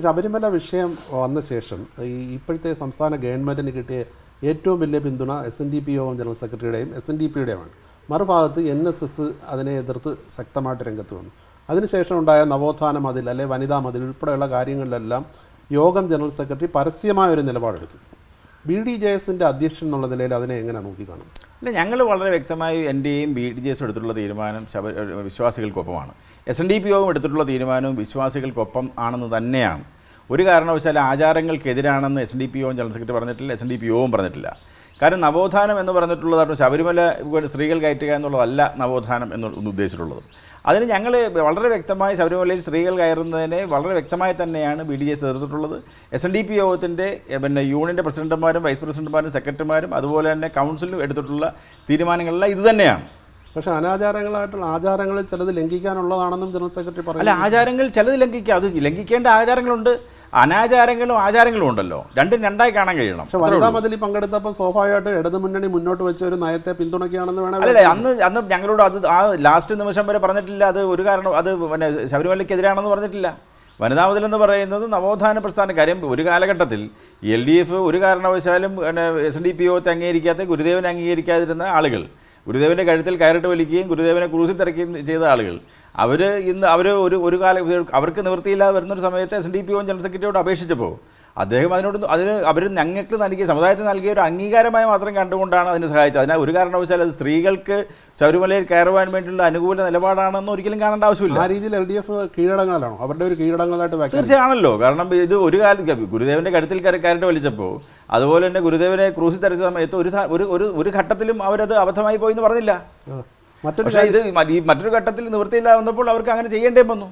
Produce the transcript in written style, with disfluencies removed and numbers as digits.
ശബരിമല വിഷയം വന്ന ശേഷം ഇപ്പോഴത്തെ സംസ്ഥാന ഗവൺമെൻറ്റിന് കിട്ടിയ ഏറ്റവും വലിയ പിന്തുണ SNDP യോഗം ജനറൽ സെക്രട്ടറിയുടെയും SNDPയുടെയുമാണ്. മറുഭാഗത്ത് NSS അതിനെ എതിർത്ത് ശക്തമായിട്ട് രംഗത്ത് വന്നു. അതിനുശേഷം ഉണ്ടായ നവോത്ഥാന മതിൽ അല്ലെ വനിതാ മതിൽ ഉൾപ്പെടെയുള്ള കാര്യങ്ങളിലെല്ലാം യോഗം ജനറൽ സെക്രട്ടറി പരസ്യമായ ഒരു നിലപാടെടുത്തു. BDJSൻ്റെ അധ്യക്ഷൻ എന്നുള്ള നിലയിൽ അതിനെ എങ്ങനെ നോക്കിക്കാണും? അല്ല, ഞങ്ങൾ വളരെ വ്യക്തമായി NDAയും BDJS എടുത്തിട്ടുള്ള തീരുമാനം വിശ്വാസികൾക്കൊപ്പമാണ്. SNDP യോഗം എടുത്തിട്ടുള്ള തീരുമാനവും വിശ്വാസികൾക്കൊപ്പം ആണെന്ന് തന്നെയാണ്. ഒരു കാരണവശാലും ആചാരങ്ങൾക്കെതിരാണെന്ന് SNDP യോഗം ജനറൽ സെക്രട്ടറി പറഞ്ഞിട്ടില്ല, SNDP യോഗവും പറഞ്ഞിട്ടില്ല. കാരണം നവോത്ഥാനം എന്ന് പറഞ്ഞിട്ടുള്ളത് ശബരിമല സ്ത്രീകൾ കയറ്റുക എന്നുള്ളതല്ല നവോത്ഥാനം എന്ന് ഉദ്ദേശിച്ചിട്ടുള്ളത്. അതിന് ഞങ്ങൾ വളരെ വ്യക്തമായി ശബരിമലയിൽ സ്ത്രീകൾ കയറുന്നതിനെ വളരെ വ്യക്തമായി തന്നെയാണ് BDJS എതിർത്തിട്ടുള്ളത്. SNDP യോഗത്തിൻ്റെ യൂണിയൻ്റെ പ്രസിഡന്റുമാരും വൈസ് പ്രസിഡന്റുമാരും സെക്രട്ടറിമാരും അതുപോലെ തന്നെ കൗൺസിലും എടുത്തിട്ടുള്ള തീരുമാനങ്ങളെല്ലാം ഇത് തന്നെയാണ്. പക്ഷേ അനാചാരങ്ങളായിട്ടുള്ള ആചാരങ്ങളിൽ ചിലത് ലംഘിക്കാനുള്ളതാണെന്നും ജനറൽ സെക്രട്ടറി പറഞ്ഞു. അല്ല, ആചാരങ്ങൾ ചിലത് ലംഘിക്കുക, അത് ലംഘിക്കേണ്ട ആചാരങ്ങളുണ്ട്, അനാചാരങ്ങളും ആചാരങ്ങളും ഉണ്ടല്ലോ, രണ്ടും രണ്ടായി കാണാൻ കഴിയണം. പക്ഷേ വനിതാ മതിലിൽ പങ്കെടുത്തപ്പോൾ സ്വാഭാവികമായിട്ട് ഇടതുമുന്നണി മുന്നോട്ട് വെച്ച ഒരു നയത്തെ പിന്തുണയ്ക്കുകയാണെന്ന് വേണം. അല്ലേ, അന്ന് ഞങ്ങളോട് അത് ആ ലാസ്റ്റ് നിമിഷം വരെ പറഞ്ഞിട്ടില്ല, അത് ഒരു കാരണം അത് ശബരിമലയ്ക്കെതിരാണെന്ന് പറഞ്ഞിട്ടില്ല. വനിതാ മതിൽ എന്ന് പറയുന്നത് നവോത്ഥാന പ്രസ്ഥാന കാര്യം. ഒരു കാലഘട്ടത്തിൽ LDF ഒരു കാരണവശാലും SNDP യോഗത്തെ അംഗീകരിക്കാത്ത ഗുരുദേവനെ അംഗീകരിക്കാതിരുന്ന ആളുകൾ, ഗുരുദേവൻ്റെ കഴുത്തിൽ കയറിട്ട് വലിക്കുകയും ഗുരുദേവനെ ക്രൂസിൽ തിരക്കുകയും ചെയ്ത ആളുകൾ, ഇന്ന് ഒരു കാലം അവർക്ക് നിവൃത്തിയില്ലാതെ വരുന്നൊരു സമയത്ത് SNDP യോഗം ജനറൽ സെക്രട്ടറിയോട് അപേക്ഷിച്ചപ്പോൾ അദ്ദേഹം അവർ ഞങ്ങൾക്ക് നൽകിയ സമുദായത്തിന് നൽകിയ ഒരു അംഗീകാരമായി മാത്രം കണ്ടുകൊണ്ടാണ് അതിനെ സഹായിച്ചത്. അതിനാൽ ഒരു കാരണവശാലും അത് സ്ത്രീകൾക്ക് ശബരിമലയിൽ കയറുവാൻ വേണ്ടിയുള്ള അനുകൂല നിലപാടാണെന്ന് ഒരിക്കലും കാണേണ്ട ആവശ്യമില്ല. ആ രീതിയിൽ LDF കീഴടങ്ങലാണോ? അവരുടെ ഒരു കീഴടങ്ങലായിട്ട് തീർച്ചയാണല്ലോ. കാരണം ഇത് ഒരു കാലം ഗുരുദേവൻ്റെ കഴുത്തിൽ കയറിട്ട് വലിച്ചപ്പോൾ, അതുപോലെ തന്നെ ഗുരുദേവനെ ക്രൂസിൽ തെരച്ച സമയത്ത് ഒരു ഘട്ടത്തിലും അവരത് അബദ്ധമായി പോയി എന്ന് പറഞ്ഞില്ല. പക്ഷേ ഇത് മറ്റൊരു ഘട്ടത്തിൽ നിവൃത്തിയില്ലാതെ വന്നപ്പോൾ അവർക്ക് അങ്ങനെ ചെയ്യേണ്ടേ വന്നു.